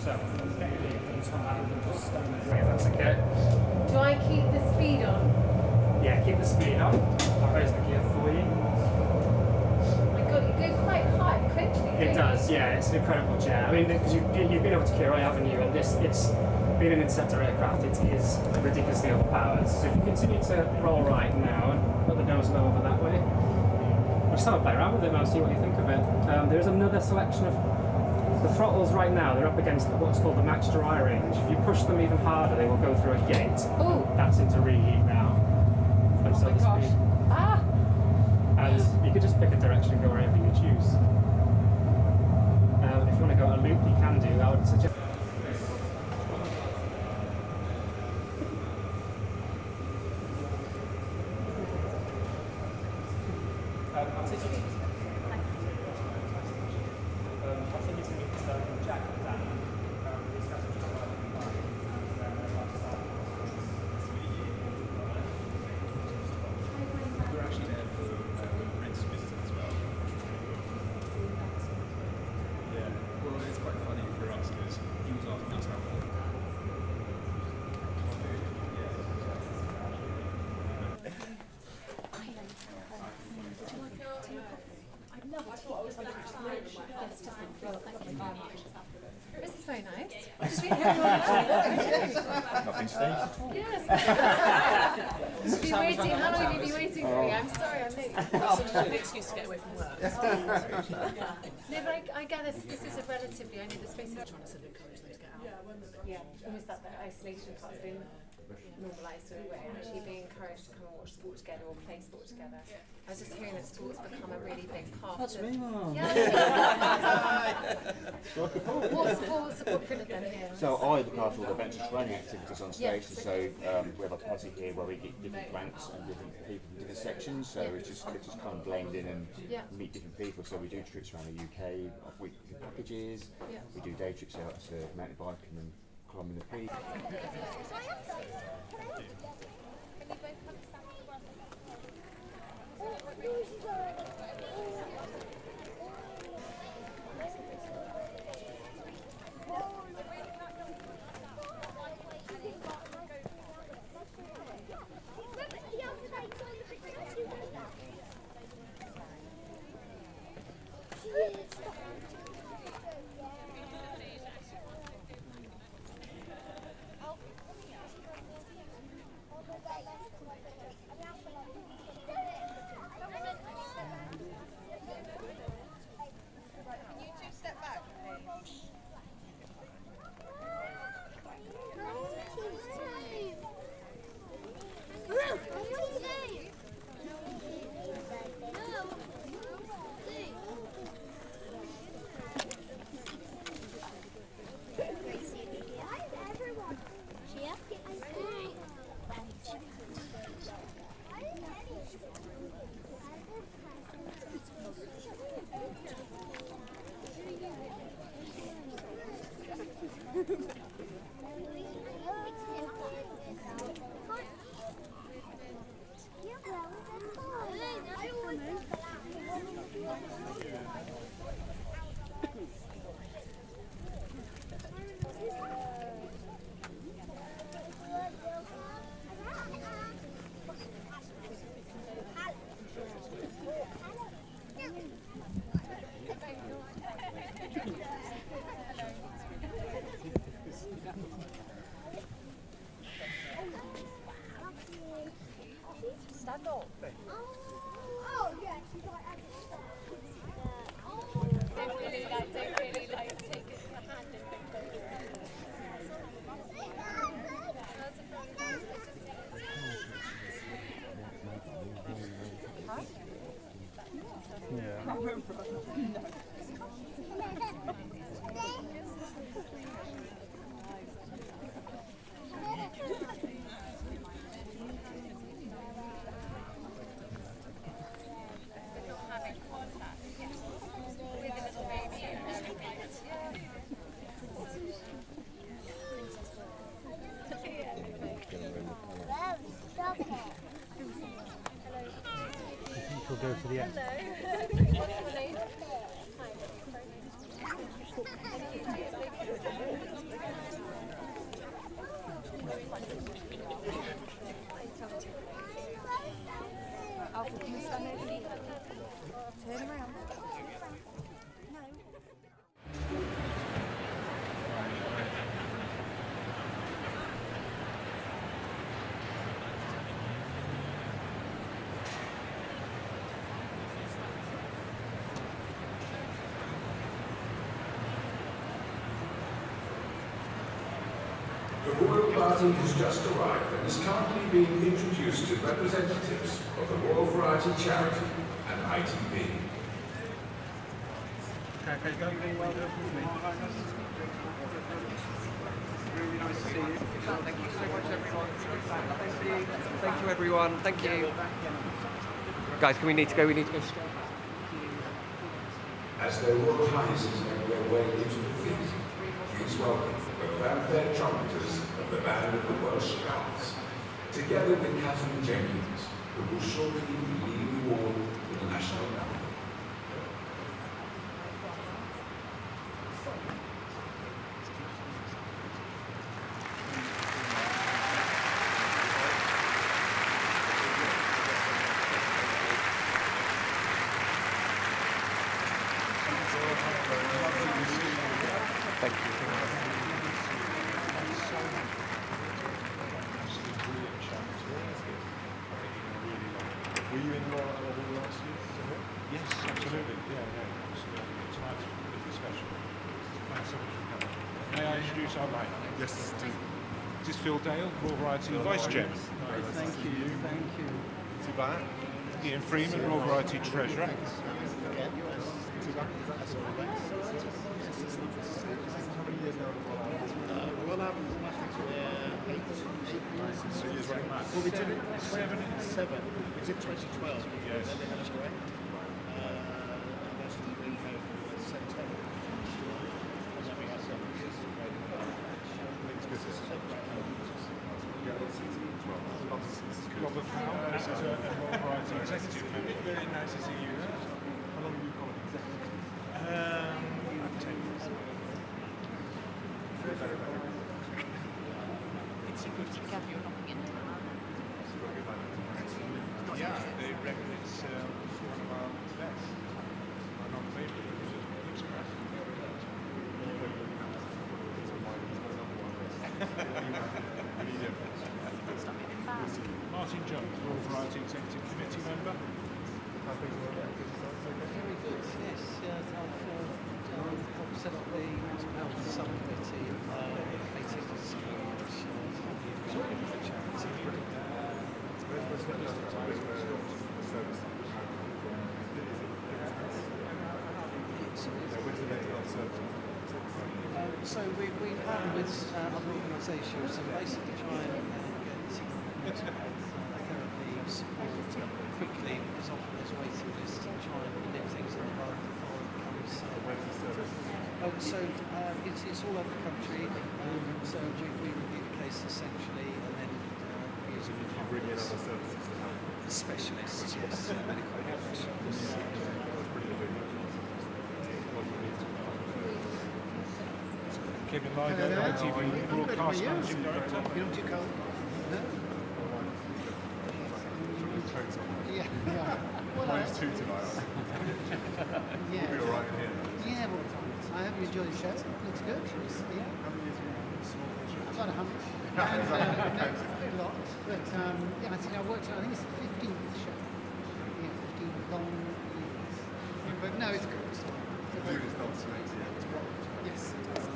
So, get your earphones on that and just stand there. If that's okay. Do I keep the speed on? Yeah, keep the speed on. I'll raise the gear for you. My God, you go quite high quickly. It does, yeah. It's an incredible jet. I mean, because you've been able to Kirai, haven't you? And it's being an interceptor aircraft. It is ridiculously overpowered. So if you continue to roll right now and put the nose low over that way, we'll just have a play around with it now and see what you think of it. There's another selection of the throttles right now. They're up against what's called the max dry range. If you push them even harder, they will go through a gate. Ooh. That's into reheat now. And so the speed. Ah! And you could just pick a direction and go wherever you choose. If you want to go a loop, you can do. I would suggest. I'll take you to meet Jack and Danny. These guys are just working fine. We're actually there for Prince's visit as well. Yeah, well, it's quite funny for us because he was asking us how long. This is very nice. Nothing staged. Yes. Been waiting. How long have you been waiting for me? I'm sorry, I'm late. An excuse to get away from work. No, but I gather this is a relatively. I know the space is trying to sort of encourage them to get out. Yeah, almost that isolation part's been normalised in a way, and actually being encouraged to come and watch sport together or play sport together. I was just hearing that sport's become a really big part That's of. me, Mum. Yeah. What's the footprint of them here? So I look after all the events and training activities on stage, and so we have a party here where we get different ranks and different people from different sections, so it just kind of blend in and meet different people. So we do trips around the UK, weekly packages, we do day trips out to mountain biking and climbing the peak. Stand up. Oh, yes, you got don't really like take it to the hand and We'll go to the end. Hello. The Royal Party has just arrived and is currently being introduced to representatives of the Royal Variety Charity and ITV. Okay, go. Well done with me. Really nice to see you. Thank you so much, everyone. Thank you, everyone. Thank you. Guys, we need to go straight. As their Royal Highnesses make their way into the theatre, please welcome the fanfare trumpeters of the Band of the Welsh Scouts, together with Catherine Jenkins, who will shortly be leading the war for the national anthem. Thank you. Were you in Royal Albert last year? Yes, absolutely. Tonight's really special. Thanks so much for coming. May I introduce our line? Yes. This is Phil Dale, Royal Variety Vice Chairman. Thank you. Tuba. Ian Freeman, Royal Variety Treasurer. Royal Albert, I think we're 8 years running. Well, we did it 7. We did 2012. Yes. Then they had to wait. Most of the green code was September. And then we had some. Robert Powell, Visitor and Royal Variety Executive Member. Very nice to see you. How long have you called executive? 10 years. It's a good cab you're knocking into. Yeah, they reckon it's one of our best. Not favourite, it looks great. Martin Jones, Royal Variety Executive Committee Member. Very good, yes. I've set up the Mental Health Subcommittee, 18 months ago, which is really for charity. So we partner with other organisations and basically try and get therapy support quickly, because often there's waiting lists, and try and nip things in the bud before it becomes. So it's all over the country. So we review the case essentially, and then use specialists, yes, medical professionals. Kevin Lido, ITV Broadcast Managing Director. You know, Carl? No? Yeah. Well, Mine's 2 tonight. Yeah. We'll be alright in here. Yeah, well, I hope you enjoy the show. Looks good. Yeah. About 100. And, a lot. But, yeah, I worked on, I think it's the 15th show. Yeah, 15 long years. But no, it's good. It's not so easy. Yes, it does.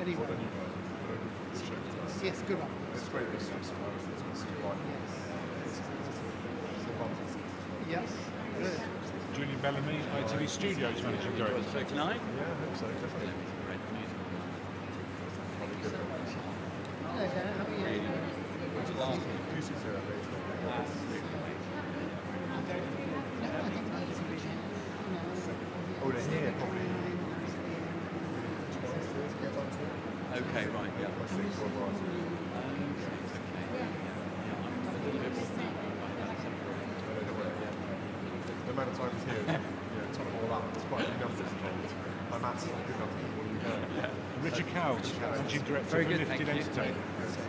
Anyway. Yes, good one. It's great that you're surprised. It's quite. Yes. Good. Julian Bellamy, ITV Studios Managing Director. Tonight? Yeah, I hope so, definitely. Hello, Dan. How are you? What's the last one? Music therapy. Oh, they're here, probably. Okay, right, yeah. The amount of time it's here, top of all that, there's quite a few numbers involved. My maths is not good enough to what we know. Richard Cowles, Managing Director Very of good, Lifted thank you. Entertainment.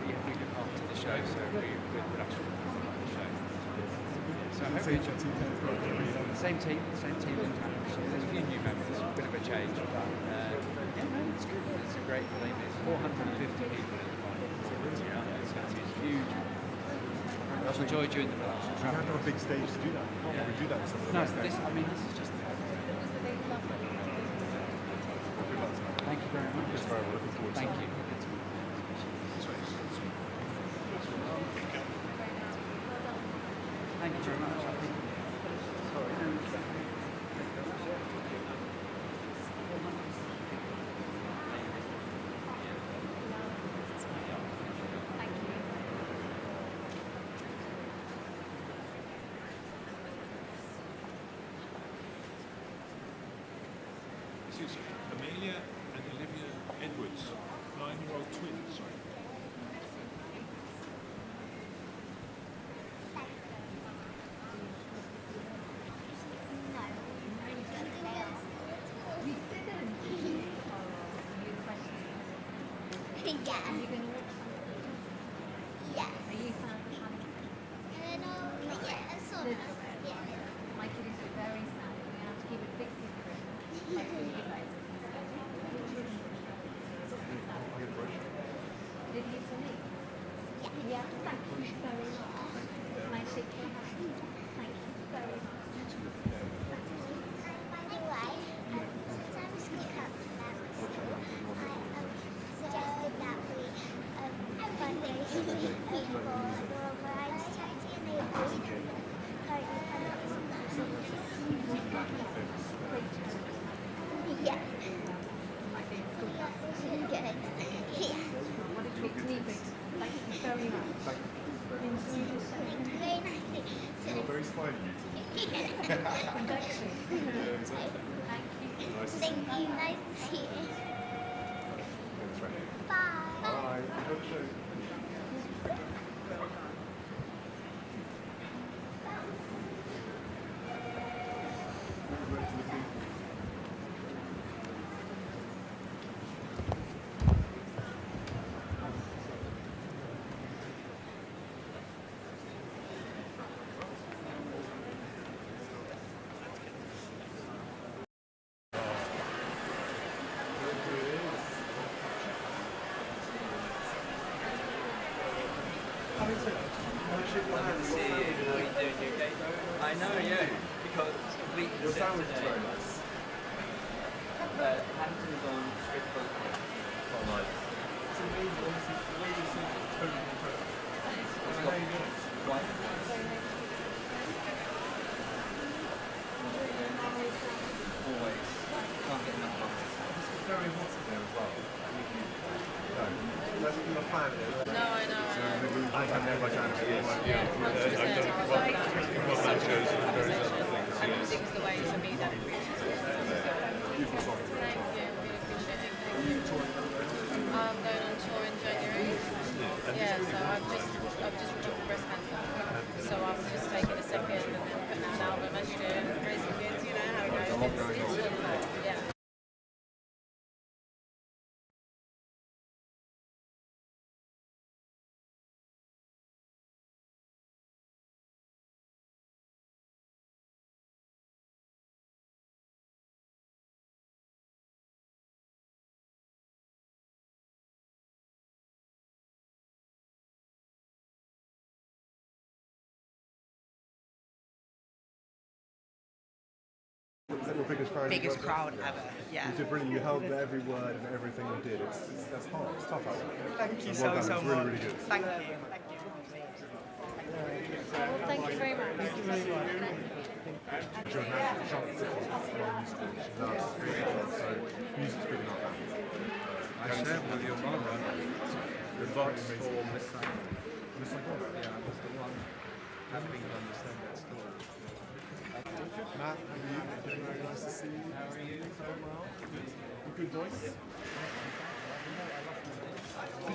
Yeah, we look after the show, so we're production of the show. So I hope you enjoy the same team in town. There's a few new members, a bit of a change. But, yeah, no, it's good. It's a great thing. It's 450 people in the final. So it's huge. I've enjoyed doing the production. You have to have a big stage to do that. You can't probably do that with something No, like that. this is just the Thank you very much. Looking forward to Thank it. you. very much. I think. This is Amelia and Olivia Edwards, 9-year-old twins. You're very smiley, you two. Thank you. Nice to see you. Bye. Bye. Enjoy the show. I know, yeah, because your sandwich is very nice. Hampton's on strip front. Oh, nice. It's amazing, honestly, the way you see it is totally incredible. How are you doing? Why? Always. Can't get enough of it. It's very hot in there as well. That's your fan, No, I know. I can never try to And music is the way for me that beautiful song. Thank you, really appreciate it. I'm going on tour in January. Yeah, so I've just dropped breast cancer. So I'm just taking a second and then putting out an album as you do, raising kids, you know how it goes. It's really cool. Yeah. Is that your biggest crowd? Biggest crowd ever, yeah. You did brilliant. You held every word and everything you did. That's hard. It's tough out there. Thank you Well so done. It's much. really, really good. Thank you. Thank you. Well, thank you very much. Thank you very much. Music's big enough. I shared with your mother the box for Miss Saigon. Miss Saigon? Yeah, I was the one helping her understand that story. Matt, how are you? Very nice to see you. How are you? Well. Good. A good voice? Did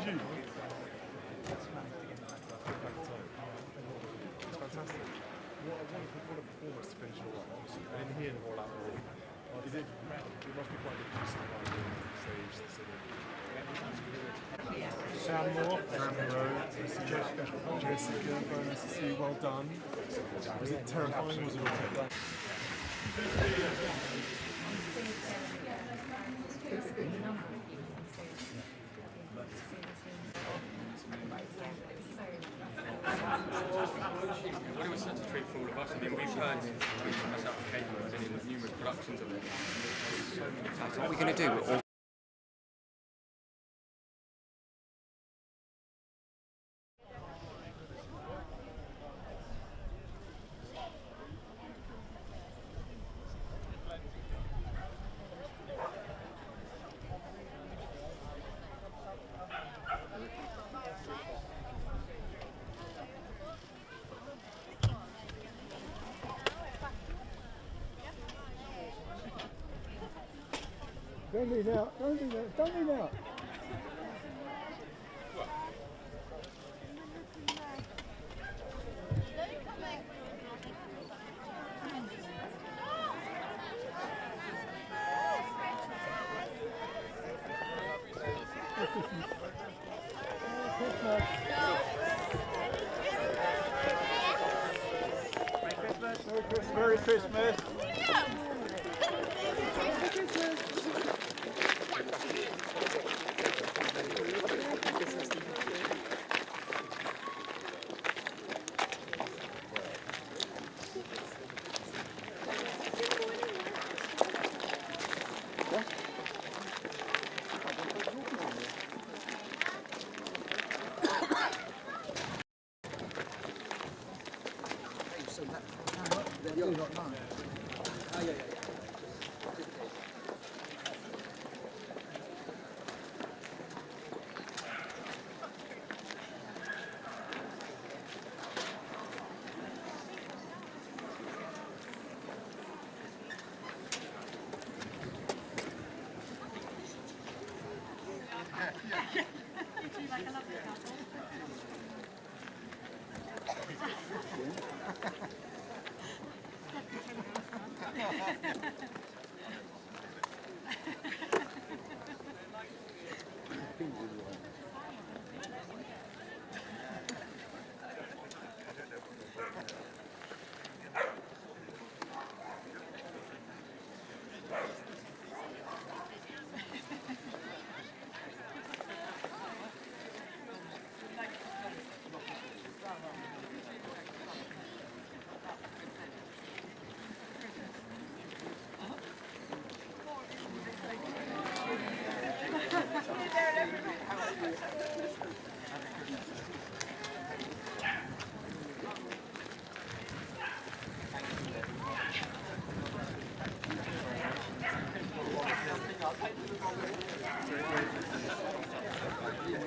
you? It's fantastic. What a performance to finish it all up. I didn't hear them all out there. Is it? It must be quite good to see the stage, the city. Sam Moore, Jessica, very nice to see you. Well done. Was it terrifying or was it okay? Well, it was such a treat for all of us. I mean, we've heard myself and Kate have been in numerous productions of it. So many times. What are we going to do? Don't leave out. Don't leave out. Don't leave out. Merry Christmas.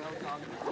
Well done.